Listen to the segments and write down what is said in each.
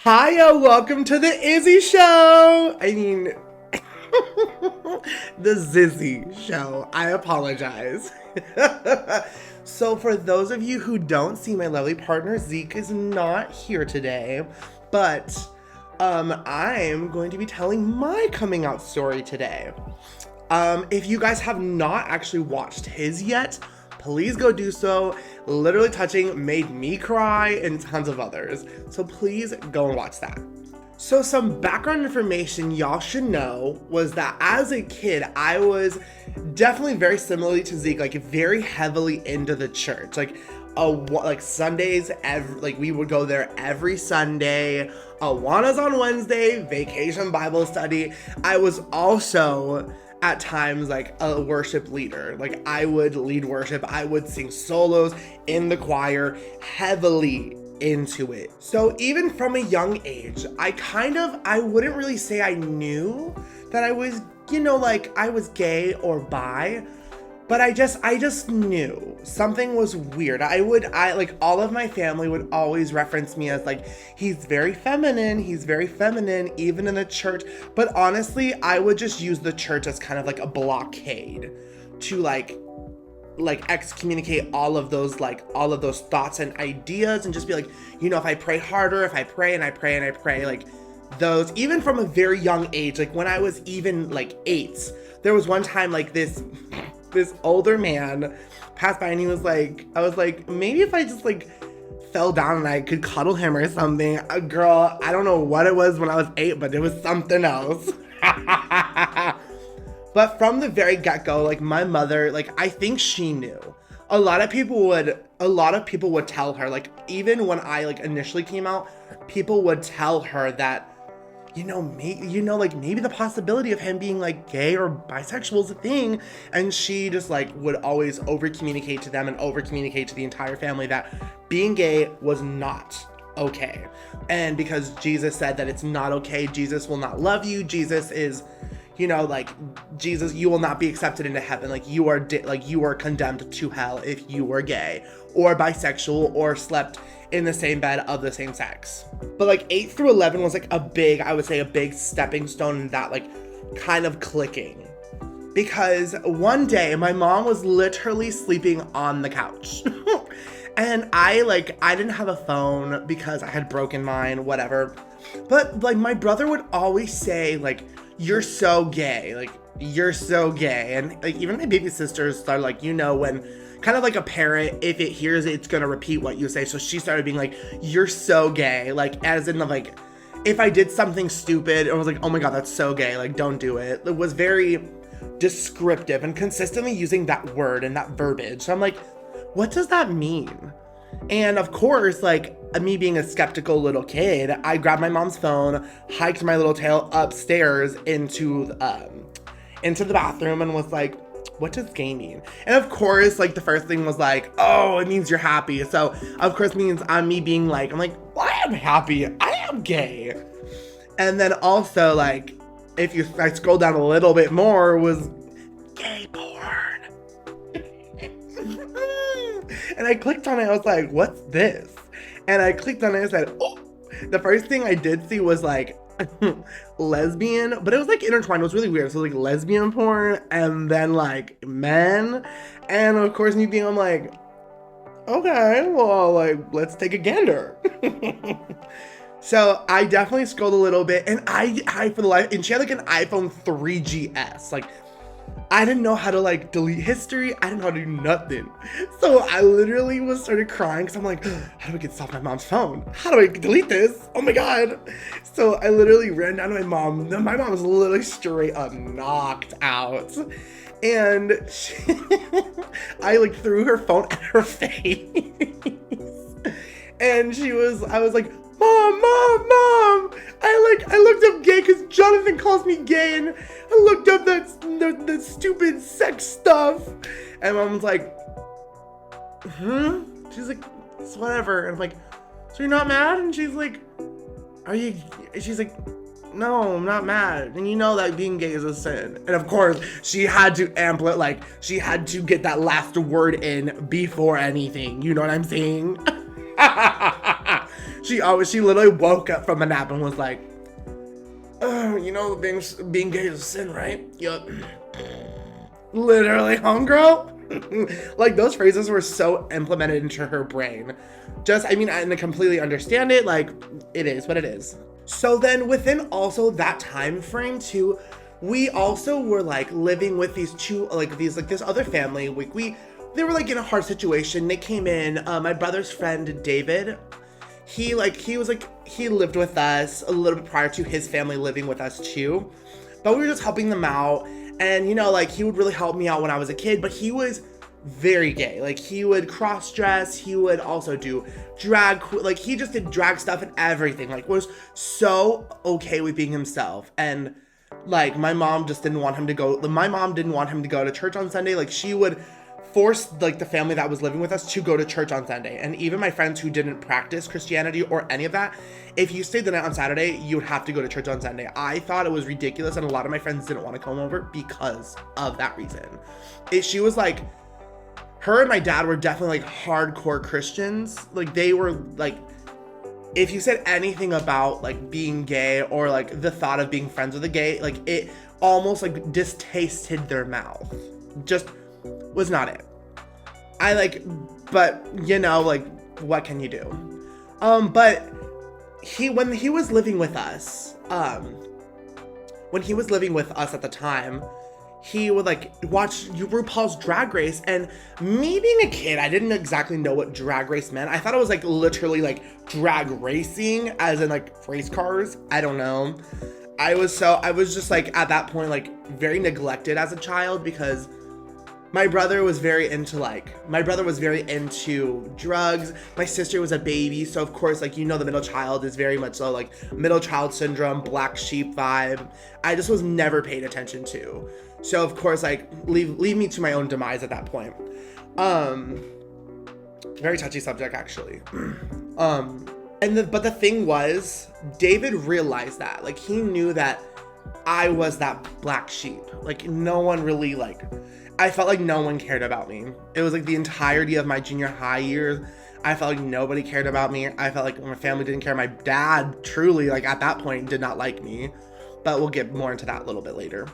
Hiya, welcome to the Izzy show. The ZIZZY show. I apologize. So for those of you who don't see, my lovely partner Zeke is not here today, but I'm going to be telling my coming out story today. If you guys have not actually watched his yet, please go do so. Literally Touching made me cry and tons of others. So please go and watch that. So some background information y'all should know was that as a kid, I was definitely very similarly to Zeke, like very heavily into the church. Like Sundays, we would go there every Sunday. Awana's on Wednesday, vacation Bible study. I was also at times like a worship leader. Like I would lead worship, I would sing solos in the choir, heavily into it. So even from a young age, I wouldn't really say I knew that I was, I was gay or bi, but I just knew something was weird. All of my family would always reference me as like, he's very feminine, even in the church. But honestly, I would just use the church as kind of like a blockade to like excommunicate all of those thoughts and ideas, and just be like, if I pray harder, if I pray and I pray and I pray, like those, even from a very young age, like when I was even like 8, there was one time like this older man passed by and he was like, I was like, maybe if I just like fell down and I could cuddle him or something. Girl, I don't know what it was when I was 8, but it was something else. But from the very get-go, like my mother, like I think she knew. A lot of people would tell her, like even when I like initially came out, people would tell her that, maybe the possibility of him being like gay or bisexual is a thing. And she just like would always over-communicate to them and over-communicate to the entire family that being gay was not okay. And because Jesus said that it's not okay, Jesus will not love you, Jesus is, Jesus, you will not be accepted into heaven. Like you are condemned to hell if you were gay or bisexual or slept in the same bed of the same sex. But like 8 through 11 was like a big stepping stone in that like kind of clicking. Because one day my mom was literally sleeping on the couch. And I didn't have a phone because I had broken mine, whatever. But like my brother would always say like, you're so gay, like you're so gay. And like even my baby sisters started like, when kind of like a parent, if it hears it, it's gonna repeat what you say. So she started being like, you're so gay, like as in like if I did something stupid, it was like, oh my god, that's so gay, like don't do it. It was very descriptive and consistently using that word and that verbiage. So I'm like, what does that mean? And of course, like me being a skeptical little kid, I grabbed my mom's phone, hiked my little tail upstairs into the bathroom and was like, what does gay mean? And of course, like the first thing was like, oh, it means you're happy. So of course means me being like, I'm like, well, I am happy, I am gay. And then also like, I scroll down a little bit more, was gay porn. And I clicked on it, I was like, what's this? And I clicked on it and said, oh, the first thing I did see was like lesbian, but it was like intertwined. It was really weird. So like lesbian porn and then like men. And of course me being, I'm like, okay, well, like, let's take a gander. So I definitely scrolled a little bit, and and she had like an iPhone 3GS. Like, I didn't know how to like delete history. I didn't know how to do nothing. So I literally started crying because I'm like, how do I get this off my mom's phone? How do I delete this? Oh my god. So I literally ran down to my mom. My mom was literally straight up knocked out. And I like threw her phone at her face. And I was like, Mom, I looked up gay because Jonathan calls me gay, and I looked up that stupid sex stuff. And Mom was like, She's like, it's whatever. And I'm like, so you're not mad? And she's like, she's like, no, I'm not mad. And you know that being gay is a sin. And of course, she had to she had to get that last word in before anything. You know what I'm saying? She literally woke up from a nap and was like, oh, you know, being gay is a sin, right? Yup. Literally, homegirl. Like, those phrases were so implemented into her brain. And I completely understand it. Like, it is what it is. So then within also that time frame too, we also were like living with these two, this other family. They were like in a hard situation. They came in, my brother's friend, David, he lived with us a little bit prior to his family living with us too. But we were just helping them out. And, you know, like, he would really help me out when I was a kid, but he was very gay. Like, he would cross-dress, he would also do drag, like, he just did drag stuff and everything. Like, was so okay with being himself. And, like, my mom didn't want him to go to church on Sunday. Like, she would force, like, the family that was living with us to go to church on Sunday. And even my friends who didn't practice Christianity or any of that, if you stayed the night on Saturday, you would have to go to church on Sunday. I thought it was ridiculous, and a lot of my friends didn't want to come over because of that reason. She was like, her and my dad were definitely like hardcore Christians. Like, they were like, if you said anything about like being gay or like the thought of being friends with a gay, like, it almost like distasted their mouth. Just was not it. But you know, like, what can you do? But when he was living with us at the time, he would like watch RuPaul's Drag Race. And me being a kid, I didn't exactly know what drag race meant. I thought it was like literally like drag racing, as in like race cars. I don't know. I was just like, at that point, like, very neglected as a child, because my brother was very into drugs. My sister was a baby, so of course, like, you know, the middle child is very much so like middle child syndrome, black sheep vibe. I just was never paid attention to. So of course, like, leave me to my own demise at that point. Very touchy subject, actually. But the thing was, David realized that, like, he knew that I was that black sheep. Like, no one really, like, I felt like no one cared about me. It was like the entirety of my junior high years, I felt like nobody cared about me. I felt like my family didn't care. My dad, truly, like, at that point, did not like me. But we'll get more into that a little bit later.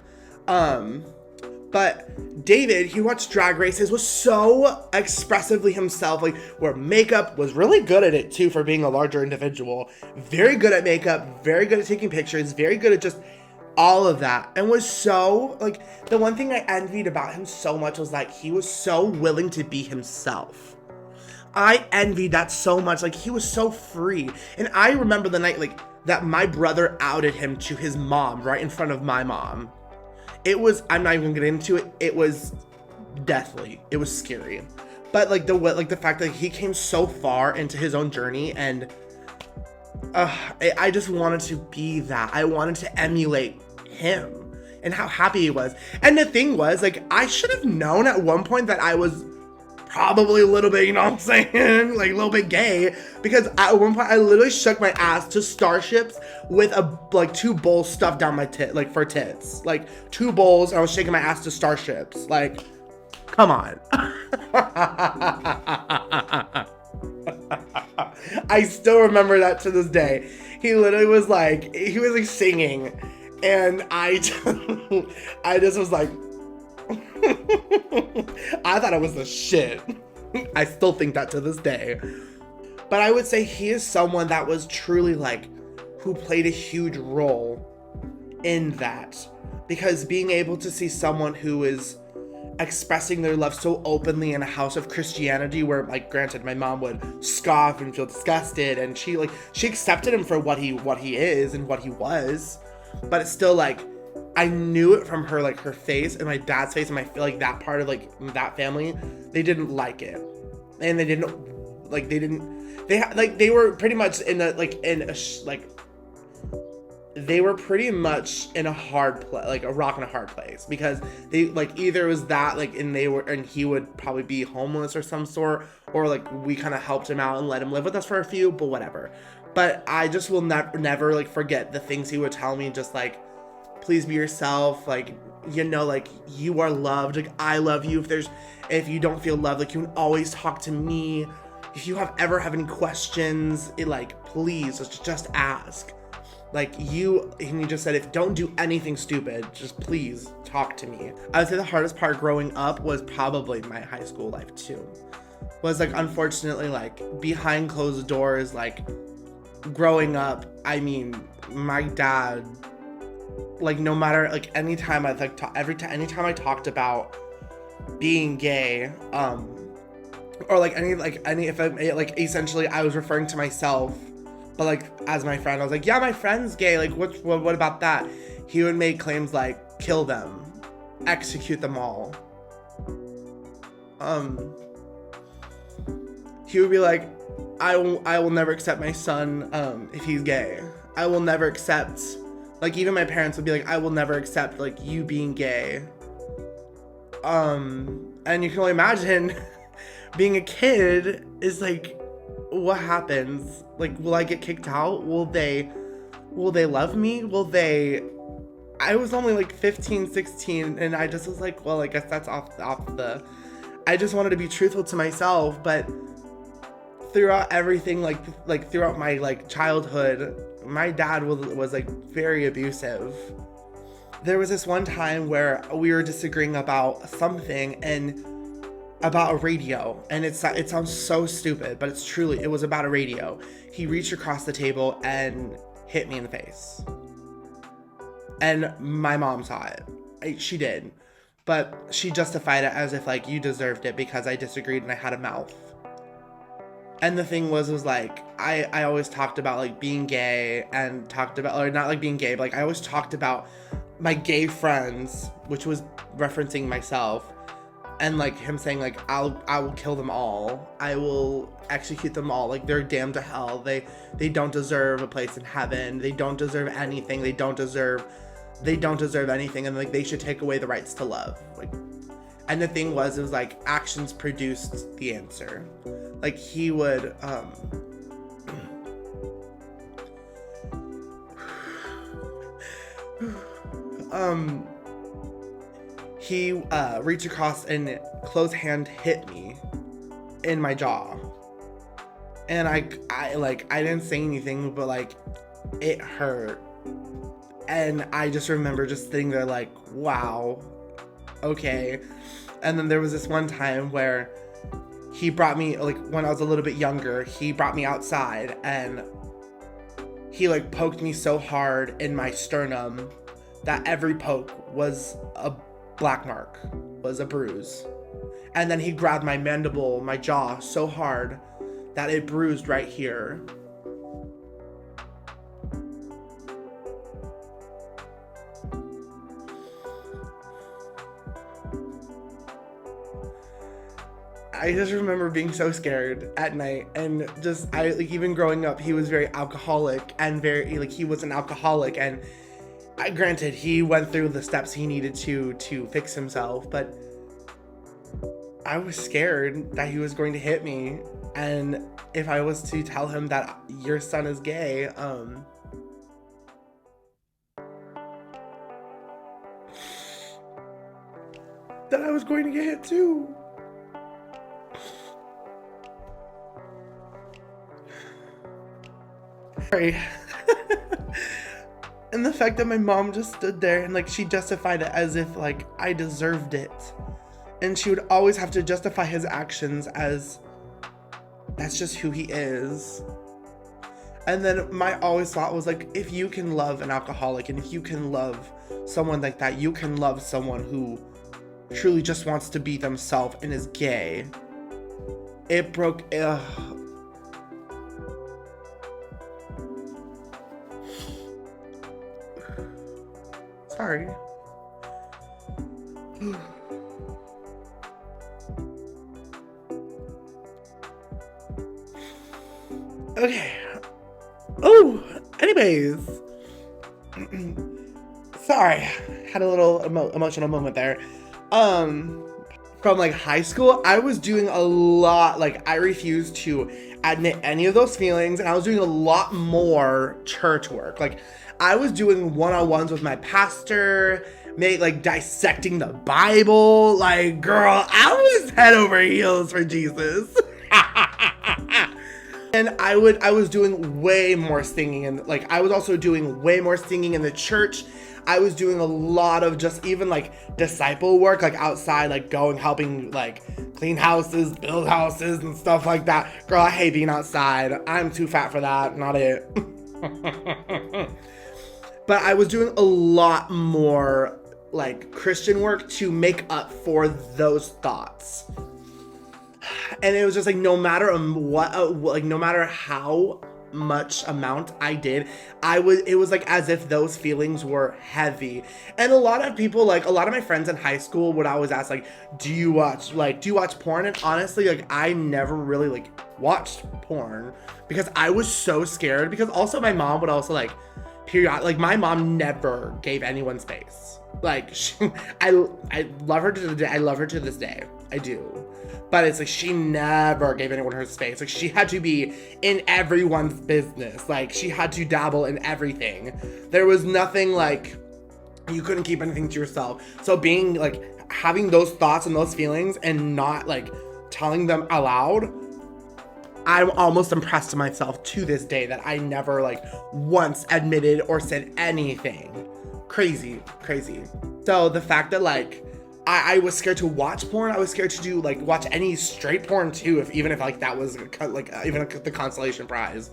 But David, he watched Drag Races, was so expressively himself, like, where makeup, was really good at it too for being a larger individual. Very good at makeup, very good at taking pictures, very good at just all of that. And was so, like, the one thing I envied about him so much was, like, he was so willing to be himself. I envied that so much. Like, he was so free. And I remember the night, like, that my brother outed him to his mom right in front of my mom. It was, I'm not even gonna get into it. It was deathly. It was scary. But like the fact that he came so far into his own journey, and I just wanted to be that. I wanted to emulate him and how happy he was. And the thing was, like, I should have known at one point that I was probably a little bit, you know what I'm saying? Like, a little bit gay, because at one point I literally shook my ass to Starships with like 2 bowls stuffed down my like for tits. Like 2 bowls, I was shaking my ass to Starships. Like, come on. I still remember that to this day. He literally was like, singing, and I just was like, I thought I was the shit. I still think that to this day. But I would say he is someone that was truly, like, who played a huge role in that. Because being able to see someone who is expressing their love so openly in a house of Christianity, where, like, granted, my mom would scoff and feel disgusted, and she accepted him for what he is and what he was. But it's still, like, I knew it from her, like, her face and my dad's face, and I feel like that part of, like, that family, they didn't like it. And they were pretty much in a, like, they were pretty much in a hard place, like a rock and a hard place, because they, like, either it was that, like, and he would probably be homeless or some sort, or, like, we kind of helped him out and let him live with us for a few, but whatever. But I just will never, like, forget the things he would tell me, just like, please be yourself, like, you know, like, you are loved, like, I love you. If you don't feel loved, like, you can always talk to me. if you ever have any questions, like, please just ask. Like, and he just said, if don't do anything stupid, just please talk to me. I would say the hardest part growing up was probably my high school life too. Was like, unfortunately, like, behind closed doors, like, growing up, I mean, my dad, like, no matter, like, anytime I like anytime I talked about being gay, or like if I, like, essentially I was referring to myself, but like as my friend, I was like, yeah, my friend's gay, like, what about that? He would make claims like, kill them, execute them all. He would be like, I will never accept my son if he's gay. I will never accept, like, even my parents would be like, I will never accept, like, you being gay. And you can only imagine being a kid is like, what happens? Like, will I get kicked out? Will they love me? I was only like 15, 16, and I just was like, well, I guess that's off I just wanted to be truthful to myself, but throughout everything, like throughout my, like, childhood, my dad was like very abusive. There was this one time where we were disagreeing about something, and about a radio, and it sounds so stupid, but it was about a radio. He reached across the table and hit me in the face. And my mom saw it. She did. But she justified it as if, like, you deserved it because I disagreed and I had a mouth. And the thing was like, I always talked about, like, being gay, and talked about, or not like being gay, but like I always talked about my gay friends, which was referencing myself. And like him saying, like, I will kill them all. I will execute them all. Like, they're damned to hell. They don't deserve a place in heaven. They don't deserve anything. They don't deserve anything. And like, they should take away the rights to love. Like, and the thing was, it was like, actions produced the answer. Like, he would, he reached across and closed hand hit me in my jaw. And I didn't say anything, but like, it hurt. And I just remember just sitting there like, wow, okay. And then there was this one time where he brought me, like, when I was a little bit younger, he brought me outside, and he like poked me so hard in my sternum that every poke was a black mark, was a bruise. And then he grabbed my mandible, my jaw, so hard that it bruised right here. I just remember being so scared at night, and just, like, even growing up, he was very alcoholic, and very, like, he was an alcoholic, and granted, he went through the steps he needed to fix himself, but I was scared that he was going to hit me, and if I was to tell him that your son is gay, that I was going to get hit too. Sorry. And the fact that my mom just stood there and, like, she justified it as if, like, I deserved it. And she would always have to justify his actions as, that's just who he is. And then my always thought was, like, if you can love an alcoholic, and if you can love someone like that, you can love someone who truly just wants to be themselves and is gay. It broke, sorry. Okay. Oh, anyways. Sorry. Had a little emotional moment there. From like high school, I was doing a lot, like, I refused to admit any of those feelings, and I was doing a lot more church work. Like, I was doing one-on-ones with my pastor, like dissecting the Bible. Like, girl, I was head over heels for Jesus. And I was doing way more singing, and like I was also doing way more singing in the church. I was doing a lot of just even like disciple work, like outside, like going, helping like clean houses, build houses and stuff like that. Girl, I hate being outside. I'm too fat for that, not it. But I was doing a lot more like Christian work to make up for those thoughts. And it was just like, no matter no matter how much amount I did, it was like as if those feelings were heavy. And a lot of people, like a lot of my friends in high school would always ask like, do you watch porn? And honestly, like I never really like watched porn because I was so scared, because also my mom would also like like my mom never gave anyone space. Like I love her to the day. I love her to this day. I do. But it's like she never gave anyone her space. Like she had to be in everyone's business. Like she had to dabble in everything. There was nothing like, you couldn't keep anything to yourself. So being like, having those thoughts and those feelings and not like telling them aloud, I'm almost impressed to myself to this day that I never like once admitted or said anything. Crazy. So the fact that like, I was scared to watch porn. I was scared to do like watch any straight porn too, even if like that was like even the consolation prize.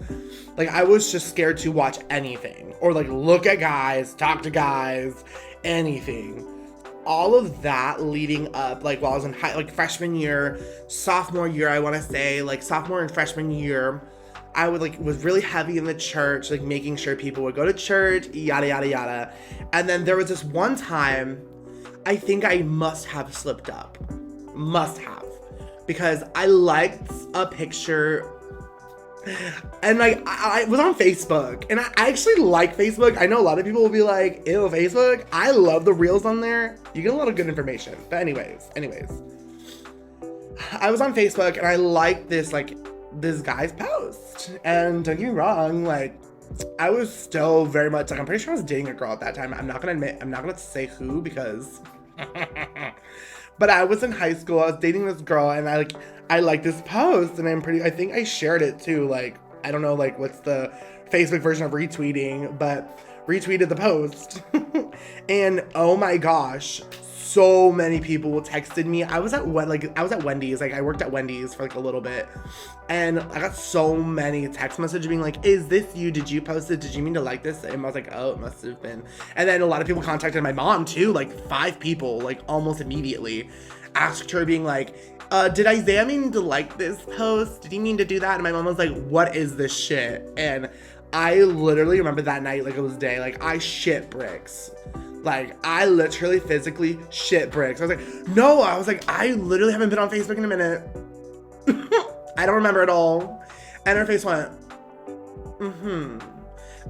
Like I was just scared to watch anything or like look at guys, talk to guys, anything. All of that leading up, like while I was in freshman year, sophomore year, I want to say like sophomore and freshman year, I would was really heavy in the church, like making sure people would go to church, yada yada yada. And then there was this one time, I think I must have slipped up. Must have. Because I liked a picture and like I was on Facebook, and I actually like Facebook. I know a lot of people will be like, ew, Facebook. I love the reels on there. You get a lot of good information. But anyways. I was on Facebook and I liked this guy's post. And don't get me wrong, like I was still very much like, I'm pretty sure I was dating a girl at that time. I'm not gonna say who, because but I was in high school. I was dating this girl, and I liked this post, and I think I shared it too. Like, I don't know like what's the Facebook version of retweeting, but retweeted the post. And oh my gosh, so many people texted me. I was at Wendy's. Like I worked at Wendy's for like a little bit, and I got so many text messages being like, is this you? Did you post it? Did you mean to like this? And I was like, oh, it must have been. And then a lot of people contacted my mom too, like 5 people, like almost immediately, asked her being like, did Isaiah mean to like this post? Did he mean to do that? And my mom was like, what is this shit? And I literally remember that night like it was day. Like I shit bricks. Like, I literally physically shit bricks. I was like, no, I literally haven't been on Facebook in a minute. I don't remember at all. And her face went,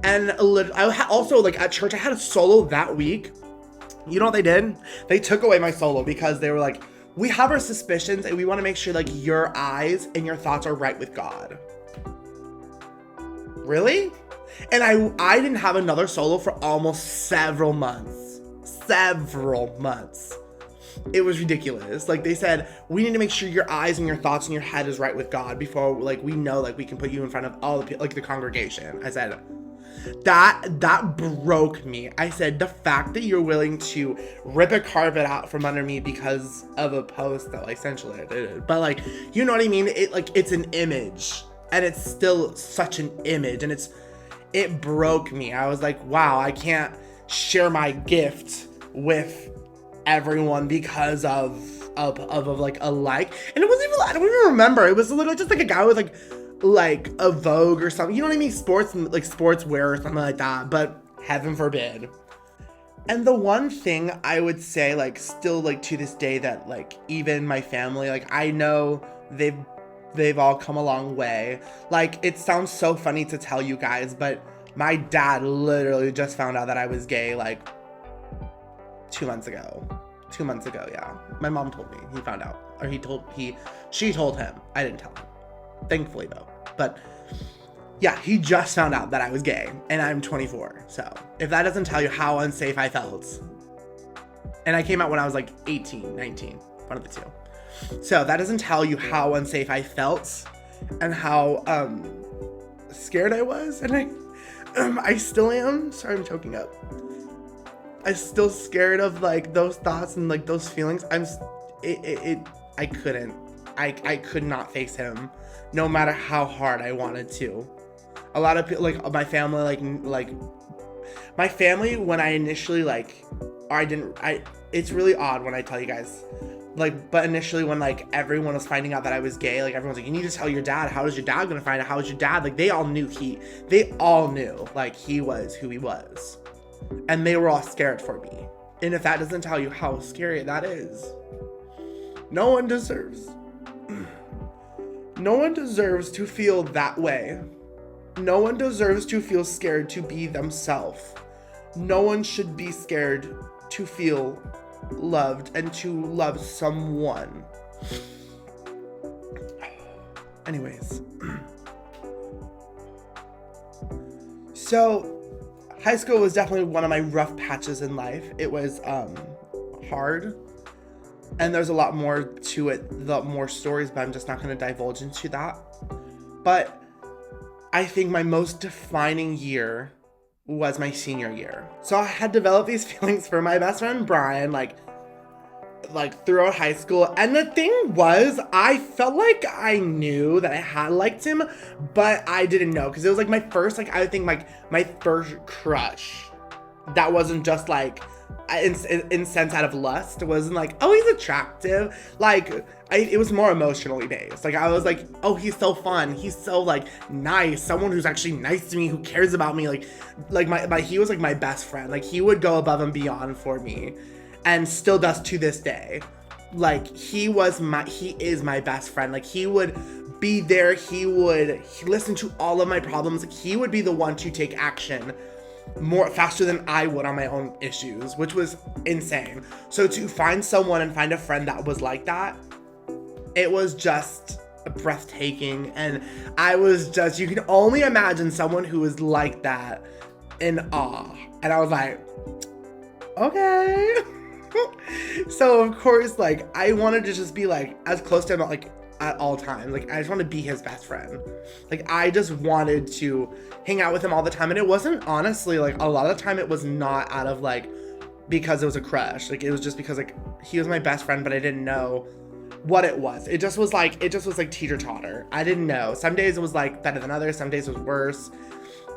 And I also, like, at church, I had a solo that week. You know what they did? They took away my solo because they were like, we have our suspicions and we want to make sure, like, your eyes and your thoughts are right with God. Really? And I didn't have another solo for almost several months. It was ridiculous. Like they said, we need to make sure your eyes and your thoughts and your head is right with God before like we know like we can put you in front of all the like the congregation. I said, that broke me. I said, the fact that you're willing to rip a carpet out from under me because of a post that like essentially I did, but like, you know what I mean? It's an image, and it's still such an image, and it broke me. I was like, wow, I can't share my gift with everyone because of like a like. And it wasn't even, I don't even remember. It was literally just like a guy with like a Vogue or something. You know what I mean? Sportswear or something like that. But heaven forbid. And the one thing I would say, like, still like to this day that like even my family, like I know they've all come a long way. Like, it sounds so funny to tell you guys, but my dad literally just found out that I was gay like 2 months ago. 2 months ago, yeah. My mom told me. He found out. Or she told him. I didn't tell him. Thankfully though. But yeah, he just found out that I was gay, and I'm 24. So if that doesn't tell you how unsafe I felt. And I came out when I was like 18, 19, one of the two. So that doesn't tell you how unsafe I felt and how scared I was, and I still am. Sorry, I'm choking up. I'm still scared of like those thoughts and like those feelings. I couldn't. I could not face him, no matter how hard I wanted to. A lot of people, like my family, like my family, when I initially it's really odd when I tell you guys, like, but initially when like everyone was finding out that I was gay, like everyone's like, you need to tell your dad. How is your dad gonna find out? How is your dad? Like they all knew like he was who he was, and they were all scared for me. And if that doesn't tell you how scary that is, no one deserves to feel that way. No one deserves to feel scared to be themselves. No one should be scared to feel loved and to love someone. Anyways. So, high school was definitely one of my rough patches in life. It was hard. And there's a lot more to it, the more stories, but I'm just not going to divulge into that. But I think my most defining year was my senior year. So I had developed these feelings for my best friend Brian, like throughout high school. And the thing was, I felt like I knew that I had liked him, but I didn't know, because it was like my first, like I think like my first crush. That wasn't just like in sense out of lust. It wasn't like, oh, he's attractive. Like it was more emotionally based. Like I was like, oh, he's so fun, he's so like nice, someone who's actually nice to me, who cares about me. Like my he was like my best friend. Like he would go above and beyond for me, and still does to this day. Like he is my best friend. Like he would be there, he listen to all of my problems. Like he would be the one to take action more faster than I would on my own issues, which was insane. So to find someone and find a friend that was like that, it was just breathtaking. And I was just, you can only imagine someone who was like that in awe. And I was like, okay. So of course, like I wanted to just be like as close to him like at all times. Like I just want to be his best friend. Like I just wanted to hang out with him all the time. And it wasn't, honestly, like a lot of the time it was not out of like because it was a crush. Like it was just because like he was my best friend, but I didn't know what it was. It just was like teeter totter. I didn't know. Some days it was like better than others, some days it was worse.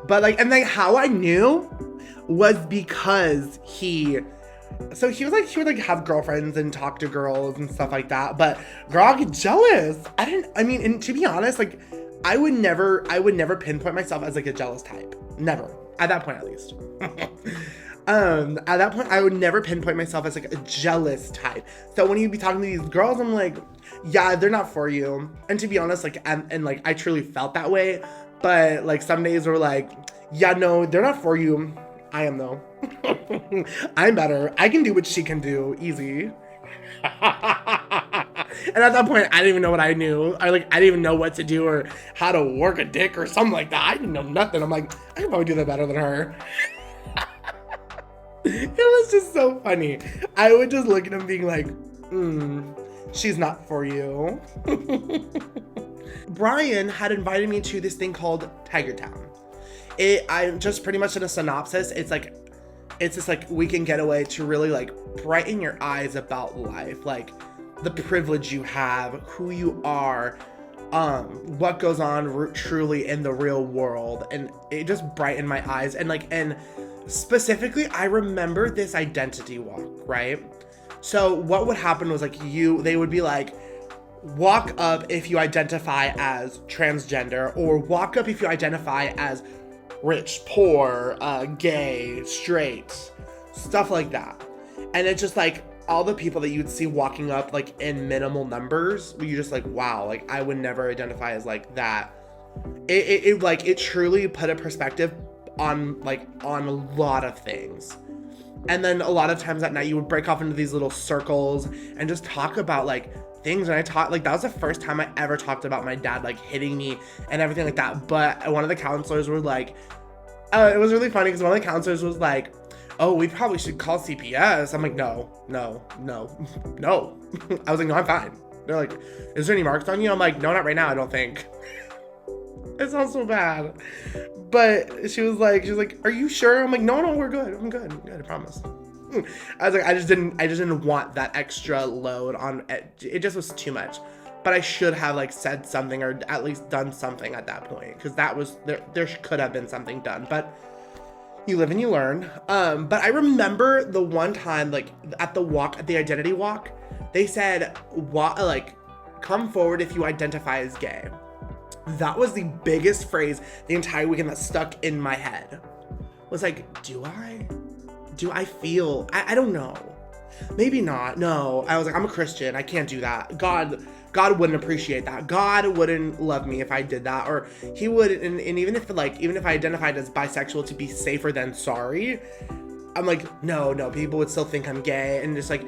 But like, and like how I knew was because he would like have girlfriends and talk to girls and stuff like that. But girl, I get jealous. And to be honest, like I would never pinpoint myself as like a jealous type. Never. At that point, at least. At that point, I would never pinpoint myself as like a jealous type. So when you'd be talking to these girls, I'm like, yeah, they're not for you. And to be honest, like, and like I truly felt that way. But like some days were like, yeah, no, they're not for you. I am though. I'm better. I can do what she can do. Easy. And at that point, I didn't even know what I knew. I didn't even know what to do or how to work a dick or something like that. I didn't know nothing. I'm like, I can probably do that better than her. It was just so funny. I would just look at him being like, she's not for you. Brian had invited me to this thing called Tiger Town. I'm just pretty much in a synopsis. It's this like weekend getaway to really like brighten your eyes about life, like the privilege you have, who you are, what goes on truly in the real world. And it just brightened my eyes. And specifically, I remember this identity walk, right? So what would happen was like they would be like, walk up if you identify as transgender, or walk up if you identify as rich, poor, gay, straight, stuff like that. And it's just like all the people that you'd see walking up like in minimal numbers, where you're just like, wow, like I would never identify as like that. It truly put a perspective on a lot of things. And then a lot of times at night you would break off into these little circles and just talk about like things. And that was the first time I ever talked about my dad like hitting me and everything like that. But one of the counselors were like, it was really funny because one of the counselors was like, oh, we probably should call CPS. I'm like, no. I was like, no, I'm fine. They're like, is there any marks on you? I'm like, no, not right now, I don't think. It sounds so bad. But she was like, are you sure? I'm like, no, we're good. I'm good, I promise. I was like, I just didn't want that extra load on it. It just was too much. But I should have like said something or at least done something at that point, because that was there could have been something done. But you live and you learn. But I remember the one time, like at the identity walk, they said, like, come forward if you identify as gay. That was the biggest phrase the entire weekend that stuck in my head. Was like, do I feel, I don't know. Maybe not. No. I was like, I'm a Christian. I can't do that. God wouldn't appreciate that. God wouldn't love me if I did that. Or he would, and even if I identified as bisexual to be safer than sorry, I'm like, no, people would still think I'm gay. And just like,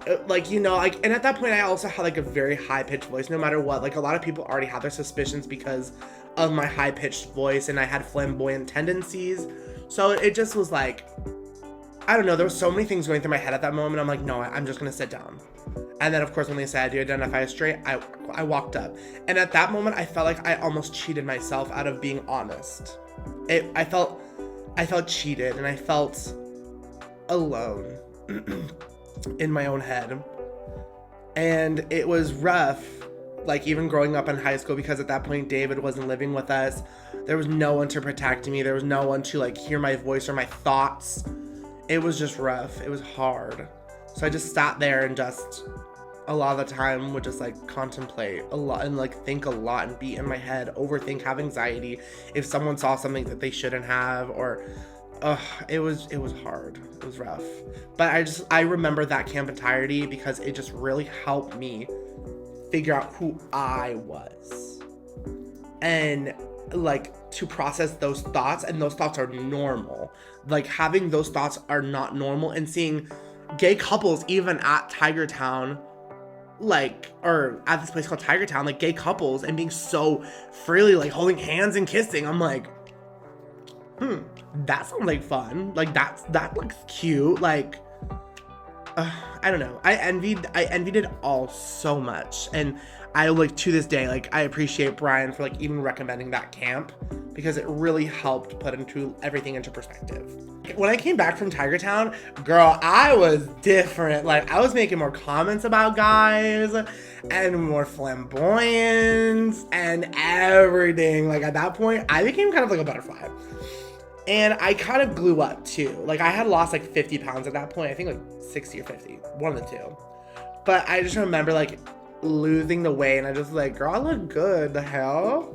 and at that point I also had like a very high-pitched voice no matter what. Like a lot of people already had their suspicions because of my high-pitched voice, and I had flamboyant tendencies. So it just was like, I don't know, there were so many things going through my head at that moment. I'm like, no, I'm just gonna sit down. And then of course when they said, do you identify as straight, I walked up. And at that moment I felt like I almost cheated myself out of being honest. I felt cheated, and I felt alone in my own head. And it was rough, like even growing up in high school, because at that point David wasn't living with us. There was no one to protect me. There was no one to like hear my voice or my thoughts. It was just rough. It was hard. So I just sat there and just a lot of the time would just like contemplate a lot and like think a lot and be in my head, overthink, have anxiety if someone saw something that they shouldn't have, or it was hard. It was rough. But I remember that camp entirety because it just really helped me figure out who I was. And like to process those thoughts, and those thoughts are normal. Like having those thoughts are not normal, and seeing gay couples even at Tiger Town, like, or at this place called Tiger Town, like gay couples, and being so freely like holding hands and kissing. I'm like, that sounds like fun. Like that looks cute. Like, I don't know. I envied it all so much. And I like to this day, like I appreciate Brian for like even recommending that camp, because it really helped put everything into perspective. When I came back from Tiger Town, girl, I was different. Like I was making more comments about guys and more flamboyance and everything. Like at that point, I became kind of like a butterfly. And I kind of blew up too. Like I had lost like 50 pounds at that point. I think like 60 or 50, one of the two. But I just remember like losing the weight, and I just like, girl, I look good, the hell?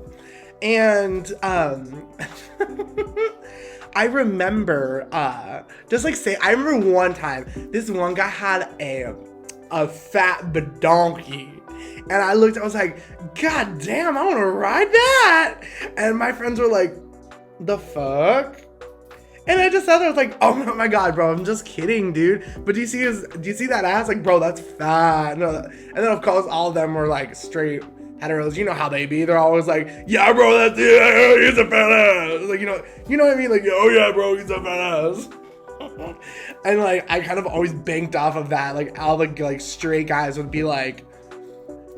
And I remember I remember one time this one guy had a fat badonkey, and I was like, god damn, I want to ride that. And my friends were like, the fuck? And I just sat there, I was like, oh my god, bro, I'm just kidding, dude. But do you see that ass? Like, bro, that's fat. No. And then of course all of them were like straight heteros. You know how they be. They're always like, yeah, bro, that's it. He's a fat ass. Like, you know what I mean? Like, oh yeah, bro, he's a fat ass. And like, I kind of always banked off of that. Like, all the like straight guys would be like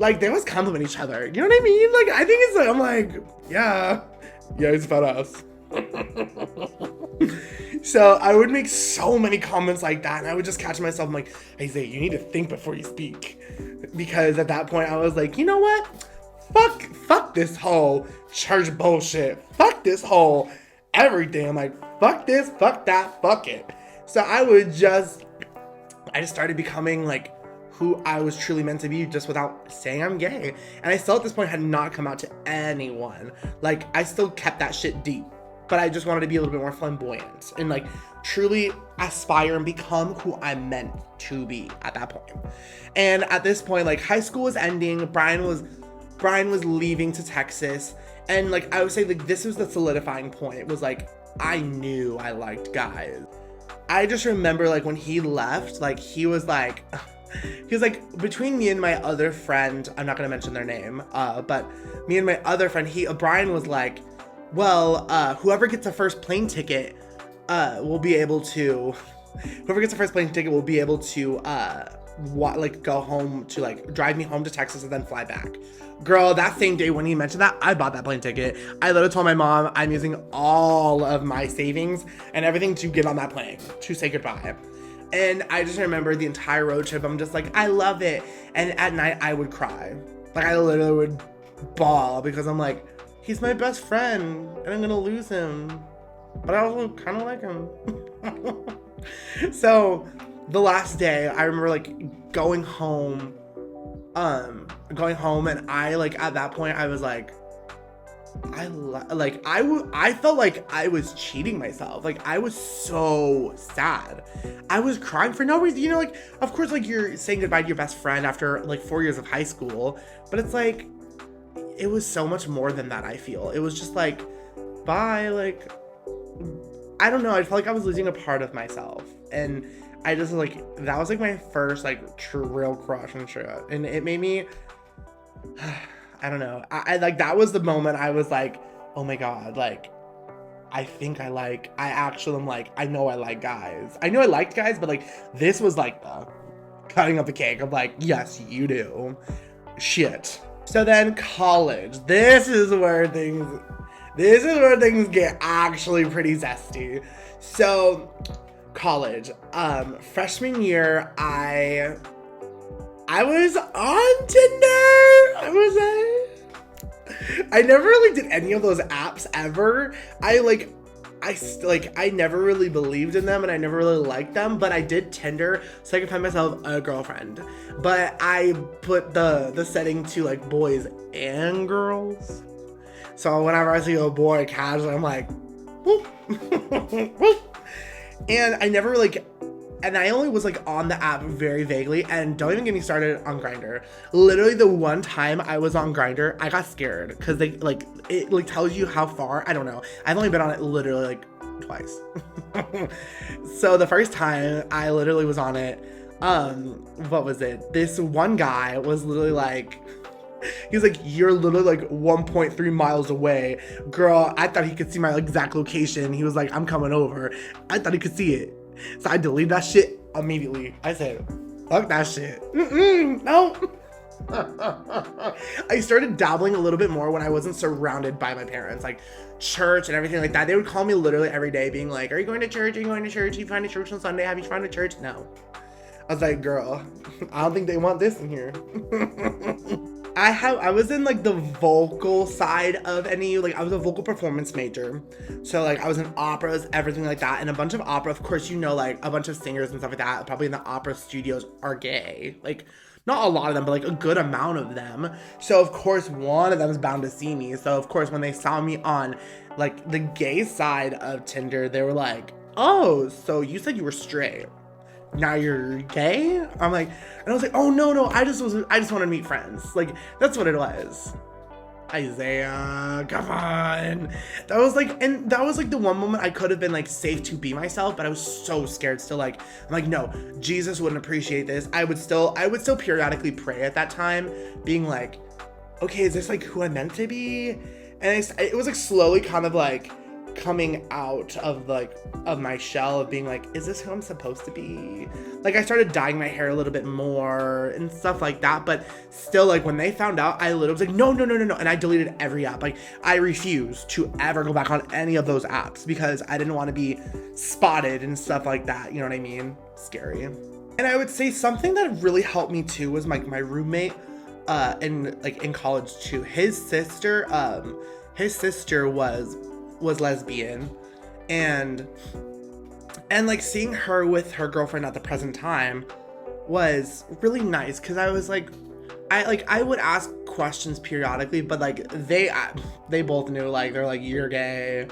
they always compliment each other. You know what I mean? Like, I think it's like, I'm like, yeah, he's a fat ass. So I would make so many comments like that, and I would just catch myself. I'm like, Isaiah, you need to think before you speak, because at that point I was like, you know what? Fuck this whole church bullshit. Fuck this whole everything. I'm like, fuck this, fuck that, fuck it. So I just started becoming like who I was truly meant to be, just without saying I'm gay. And I still at this point had not come out to anyone. Like I still kept that shit deep. But I just wanted to be a little bit more flamboyant and like truly aspire and become who I'm meant to be at that point. And at this point, like high school was ending, Brian was leaving to Texas, and like I would say like this was the solidifying point. It was like I knew I liked guys. I just remember like when he left, like he was like between me and my other friend, I'm not gonna mention their name, but me and my other friend, Brian was like, well, whoever gets the first plane ticket will be able to like go home to like drive me home to Texas and then fly back. Girl, that same day when he mentioned that, I bought that plane ticket. I literally told my mom I'm using all of my savings and everything to get on that plane to say goodbye. And I just remember the entire road trip, I'm just like, I love it. And at night I would cry. Like I literally would bawl because I'm like, he's my best friend and I'm gonna lose him. But I also kind of like him. So the last day, I remember like going home and I like at that point I was like I felt like I was cheating myself. Like I was so sad. I was crying for no reason. You know, like of course like you're saying goodbye to your best friend after like 4 years of high school, but it's like it was so much more than that. I feel it was just like bye, like I don't know, I felt like I was losing a part of myself. And I just like, that was like my first like true real crush and shit. And it made me, I don't know. I like, that was the moment I was like, oh my God, like, I actually am like, I know I like guys. I knew I liked guys, but like, this was like the cutting of the cake. I'm like, yes, you do. Shit. So then college. This is where things get actually pretty zesty. So college, freshman year, I was on Tinder. I never really did any of those apps ever. I never really believed in them and I never really liked them, but I did Tinder so I could find myself a girlfriend. But I put the setting to like boys and girls. So whenever I see a boy casually, I'm like, whoop, whoop. And I never and I only was like on the app very vaguely, and don't even get me started on Grindr. Literally the one time I was on Grindr, I got scared because it tells you how far. I don't know. I've only been on it literally like twice. So the first time I literally was on it, what was it? This one guy was literally like, he's like, you're literally like 1.3 miles away. Girl, I thought he could see my exact location. He was like, I'm coming over. I thought he could see it. So I deleted that shit immediately. I said, fuck that shit. No. I started dabbling a little bit more when I wasn't surrounded by my parents, like church and everything like that. They would call me literally every day being like, are you going to church? Are you going to church? You find a church on Sunday? Have you found a church? No. I was like, girl, I don't think they want this in here. I was in like the vocal side of NAU. Like I was a vocal performance major. So like I was in operas, everything like that. And a bunch of opera, of course, you know, like a bunch of singers and stuff like that, probably in the opera studios are gay. Like not a lot of them, but like a good amount of them. So of course one of them is bound to see me. So of course when they saw me on like the gay side of Tinder, they were like, oh, so you said you were straight, now you're gay? I'm like, and I was like, oh no, I just wanted to meet friends. Like that's what it was. Isaiah, come on. That was like the one moment I could have been like safe to be myself, but I was so scared still. Like I'm like, no, Jesus wouldn't appreciate this. I would still periodically pray at that time, being like, okay, is this like who I'm meant to be? And it was like slowly kind of like coming out of my shell of being like, is this who I'm supposed to be? Like I started dyeing my hair a little bit more and stuff like that, but still like when they found out, I literally was like, no, and I deleted every app. Like I refused to ever go back on any of those apps because I didn't want to be spotted and stuff like that, you know what I mean? Scary. And I would say something that really helped me too was my roommate in college too. His sister was lesbian, and like seeing her with her girlfriend at the present time was really nice because I was like, I would ask questions periodically, but like they both knew, like they're like, you're gay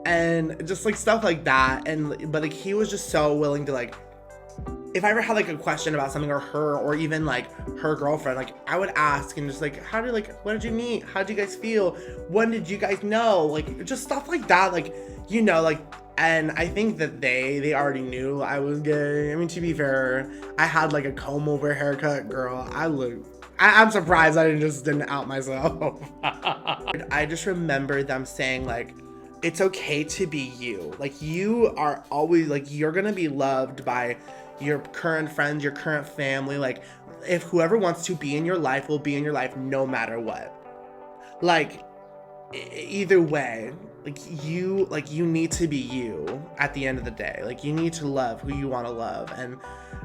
and just like stuff like that. And but like he was just so willing to, like, if I ever had like a question about something, or her, or even like her girlfriend, like I would ask and just like, what did you meet? How did you guys feel? When did you guys know? Like just stuff like that, like, you know, like, and I think that they already knew I was gay. I mean, to be fair, I had like a comb over haircut, girl. I'm surprised I didn't out myself. I just remember them saying like, it's okay to be you. Like you are always like, you're gonna be loved by your current friends, your current family. Like, if whoever wants to be in your life will be in your life no matter what. Like, either way, you need to be you at the end of the day. Like, you need to love who you want to love, and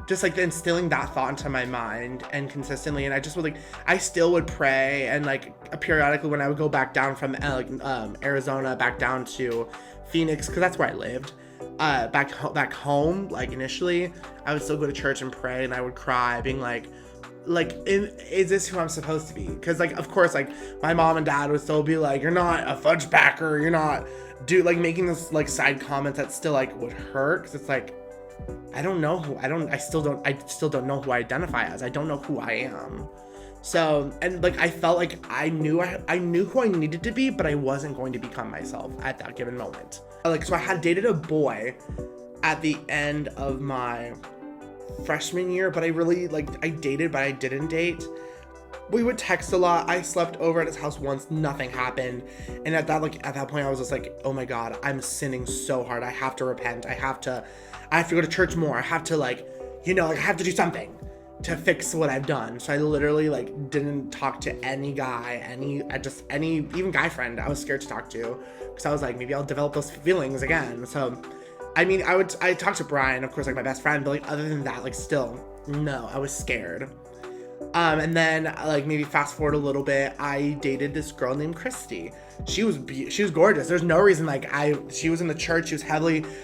just like instilling that thought into my mind and consistently. And I just would I still would pray, and like periodically when I would go back down from Arizona back down to Phoenix, because that's where I lived, back home, like initially I would still go to church and pray, and I would cry being like, is this who I'm supposed to be? Because like, of course, like my mom and dad would still be like, you're not a fudge packer, you're not making this like side comments that still like would hurt, because it's like, I still don't know who I identify as. I don't know who I am. So, and like I felt like I knew who I needed to be, but I wasn't going to become myself at that given moment. Like, so I had dated a boy at the end of my freshman year, but I really I dated, but I didn't date. We would text a lot. I slept over at his house once, nothing happened. And at that point I was just like, oh my God, I'm sinning so hard. I have to repent. I have to go to church more. I have to I have to do something to fix what I've done. So I literally didn't talk to any guy, even guy friend I was scared to talk to, because I was like, maybe I'll develop those feelings again. So I mean, I talked to Brian, of course, like my best friend, but other than that, still, no, I was scared. And then maybe fast forward a little bit, I dated this girl named Christy. She was gorgeous. There's no reason she was in the church.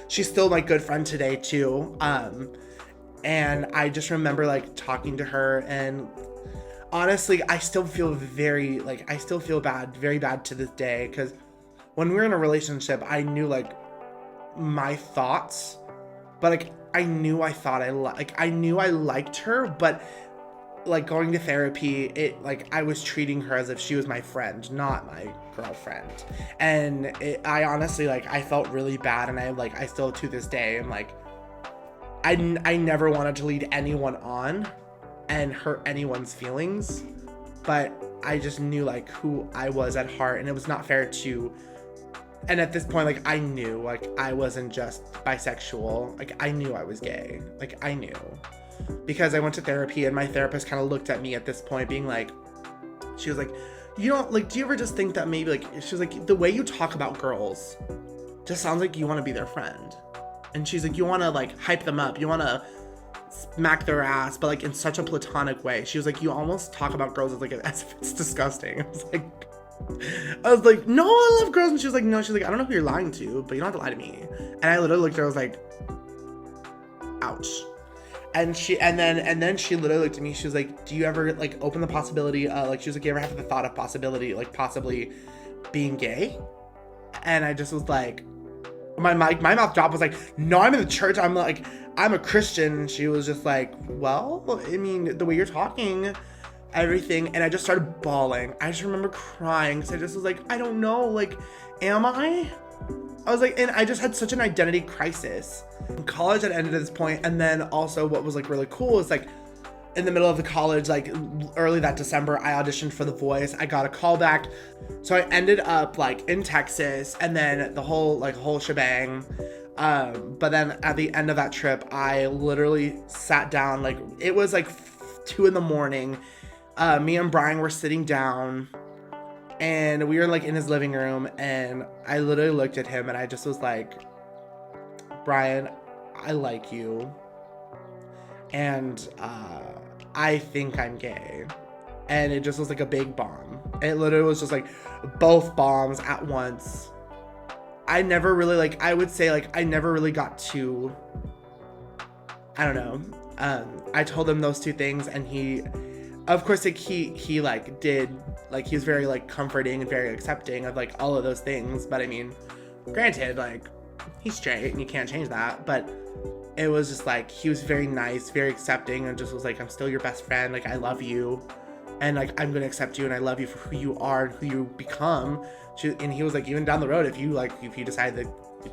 She's still my good friend today too. And I just remember talking to her, and honestly, I still feel very bad to this day, because when we were in a relationship, I knew my thoughts, but I knew I liked her, but going to therapy, I was treating her as if she was my friend, not my girlfriend. And I honestly I felt really bad, and I still to this day am I never wanted to lead anyone on and hurt anyone's feelings, but I just knew who I was at heart, and it was not fair to. And at this point, I knew, I wasn't just bisexual. I knew I was gay. I knew. Because I went to therapy, and my therapist kind of looked at me at this point being she was you don't, do you ever just think that maybe, she was the way you talk about girls just sounds like you want to be their friend. And she's you want to, hype them up. You want to smack their ass, but, in such a platonic way. She was you almost talk about girls as if it's disgusting. I was no, I love girls. And she was no. She's I don't know who you're lying to, but you don't have to lie to me. And I literally looked at her, I was ouch. And then she literally looked at me. She was do you ever open the possibility, she was you ever have the thought of possibility, possibly being gay? And I just was my mouth dropped. Was no, I'm in the church. I'm a Christian. And she was just well, I mean, the way you're talking, everything. And I just started bawling. I just remember crying, because I just was I don't know, am I? I was and I just had such an identity crisis. College had ended at this point, and then also what was really cool is in the middle of the college, early that December, I auditioned for The Voice. I got a call back, so I ended up in Texas, and then the whole shebang. But then at the end of that trip, I literally sat down. It was 2 a.m. Me and Brian were sitting down, and we were in his living room, and I literally looked at him, and I just was Brian, I like you, and I think I'm gay. And it just was a big bomb. It literally was just both bombs at once. I never really I would say I never really got to, I don't know. I told him those 2 things, and he, of course, he did, he was very comforting and very accepting of all of those things. But I mean, granted, he's straight and you can't change that, but it was just he was very nice, very accepting, and just was I'm still your best friend, I love you, and I'm gonna accept you, and I love you for who you are and who you become. And he was even down the road, if you decide that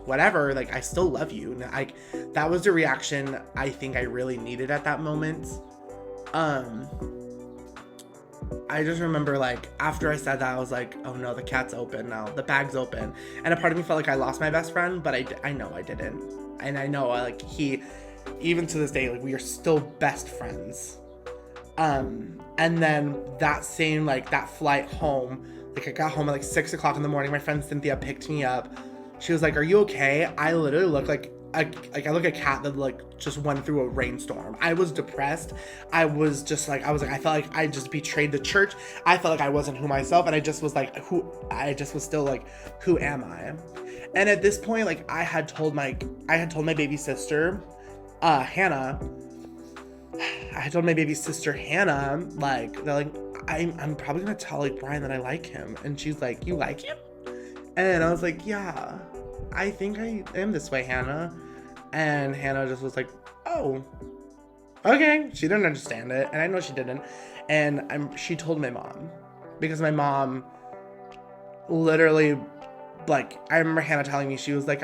whatever, I still love you. And that was the reaction I think I really needed at that moment. I just remember after I said that, I was oh no, the cat's open now, the bag's open. And a part of me felt I lost my best friend, but I know I didn't. And I know even to this day, like, we are still best friends. And then that same, like, that flight home, like, I got home at like 6 o'clock in the morning. My friend Cynthia picked me up. She was like, "Are you okay?" I literally looked like I look a cat that like just went through a rainstorm. I was depressed. I was felt like I just betrayed the church. I felt like I wasn't who myself, and I just was still like, who am I? And at this point, like, I had told my baby sister, Hannah. I had told my baby sister Hannah, like, I'm probably gonna tell like Brian that I like him, and she's like, "You like him?" And I was like, "Yeah, I think I am this way, Hannah." And Hannah just was like, "Oh, okay." She didn't understand it, and I know she didn't. And she told my mom, because my mom literally, like, I remember Hannah telling me, she was like,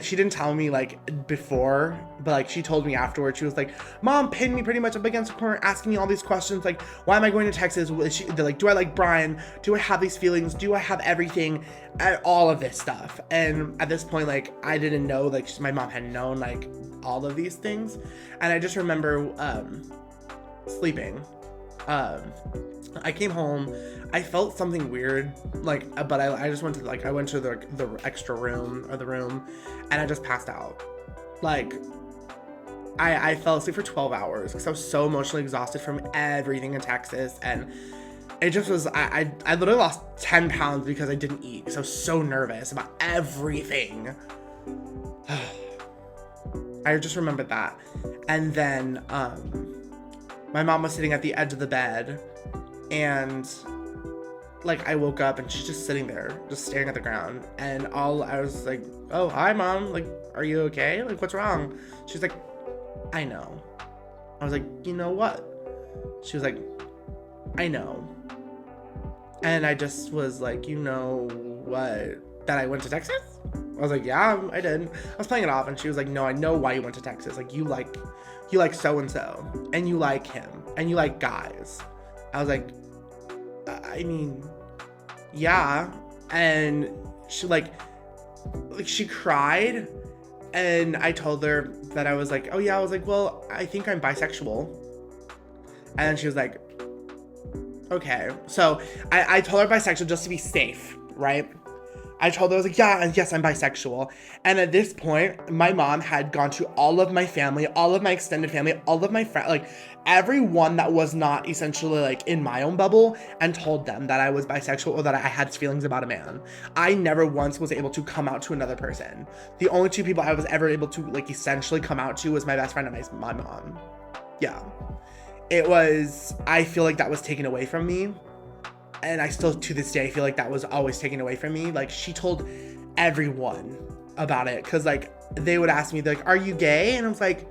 she didn't tell me like before, but like she told me afterwards. She was like, "Mom pinned me pretty much up against the corner, asking me all these questions, like, why am I going to Texas? They're like, do I like Brian? Do I have these feelings? Do I have everything?" All of this stuff. And at this point, like, I didn't know, like, my mom had known like all of these things. And I just remember sleeping. I came home. I felt something weird, like, but I just went to, like, I went to the extra room, or the room, and I just passed out. Like, I fell asleep for 12 hours because I was so emotionally exhausted from everything in Texas, and it just was, I literally lost 10 pounds because I didn't eat because I was so nervous about everything. I just remembered that. And then, my mom was sitting at the edge of the bed, and like, I woke up and she's just sitting there, just staring at the ground. And I was like, "Oh, hi, Mom. Like, are you okay? Like, what's wrong?" She's like, "I know." I was like, "You know what?" She was like, "I know." And I just was like, "You know what? That I went to Texas?" I was like, "Yeah, I did." I was playing it off, and she was like, "No, I know why you went to Texas. Like, you like so-and-so, and you like him, and you like guys." I was like, "I mean, yeah." And she like she cried, and I told her that I was like, "Oh yeah." I was like, "Well, I think I'm bisexual." And then she was like, "Okay." So I told her bisexual just to be safe, right? I told her, I was like, "Yeah, and yes, I'm bisexual." And at this point, my mom had gone to all of my family, all of my extended family, all of my friends, like, everyone that was not essentially like in my own bubble, and told them that I was bisexual or that I had feelings about a man. I never once was able to come out to another person. The only two people I was ever able to like essentially come out to was my best friend and my mom. Yeah. I feel like that was taken away from me. And I still, to this day, feel like that was always taken away from me. Like, she told everyone about it. Because, like, they would ask me, like, "Are you gay?" And I was like,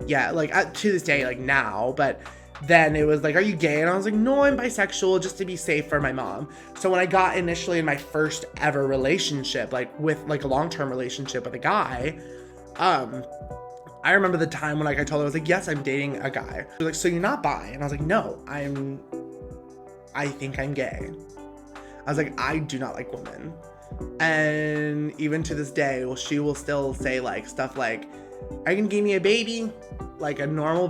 "Yeah." Like, to this day, like, now. But then it was like, "Are you gay?" And I was like, "No, I'm bisexual," just to be safe for my mom. So when I got initially in my first ever relationship, like, with, like, a long-term relationship with a guy, I remember the time when, like, I told her, I was like, "Yes, I'm dating a guy." She was like, "So you're not bi?" And I was like, "No, I think I'm gay." I was like, "I do not like women." And even to this day, she will still say like stuff like, "Are you gonna give me a baby?" Like a normal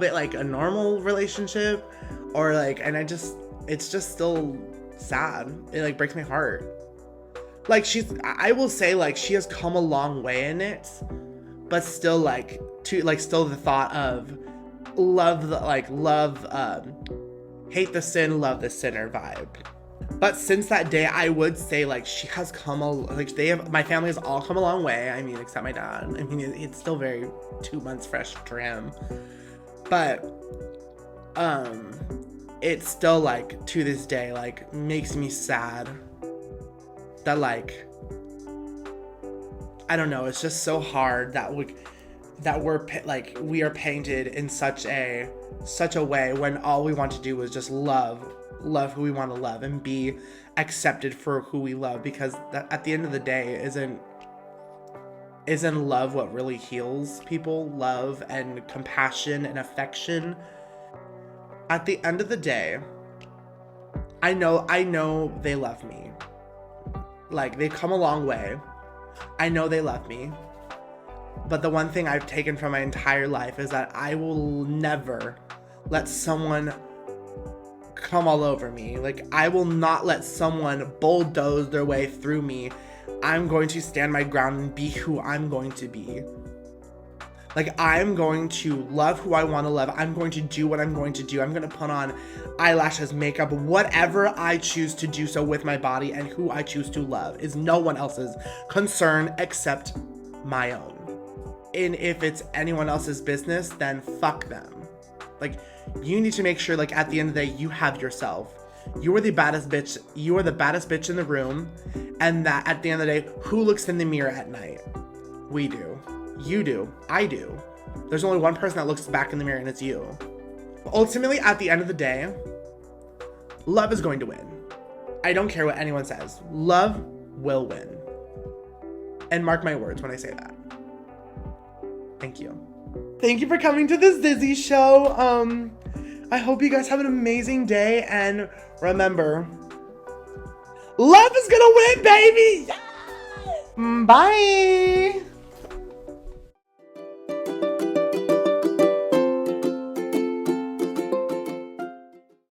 relationship, or like, and it's just still sad. It like breaks my heart. Like, I will say, like, she has come a long way in it, but still still the thought of hate the sin, love the sinner vibe. But since that day, I would say, like, she has come my family has all come a long way. I mean, except my dad. I mean, it's still very 2 months fresh for him. But, it's still, like, to this day, like, makes me sad that, like, I don't know, it's just so hard that we are painted in such a way when all we want to do is just love who we want to love and be accepted for who we love, because at the end of the day, isn't love what really heals people? Love and compassion and affection. At the end of the day, I know they love me. Like, they've come a long way. I know they love me. But the one thing I've taken from my entire life is that I will never let someone come all over me. Like, I will not let someone bulldoze their way through me. I'm going to stand my ground and be who I'm going to be. Like, I'm going to love who I want to love. I'm going to do what I'm going to do. I'm going to put on eyelashes, makeup, whatever I choose to do so with my body, and who I choose to love is no one else's concern except my own. And if it's anyone else's business, then fuck them. Like, you need to make sure, like, at the end of the day, you have yourself. You are the baddest bitch. You are the baddest bitch in the room. And that at the end of the day, who looks in the mirror at night? We do. You do. I do. There's only one person that looks back in the mirror, and it's you. Ultimately, at the end of the day, love is going to win. I don't care what anyone says. Love will win. And mark my words when I say that. Thank you. Thank you for coming to the ZIZZY show. I hope you guys have an amazing day, and remember, love is gonna win, baby! Bye!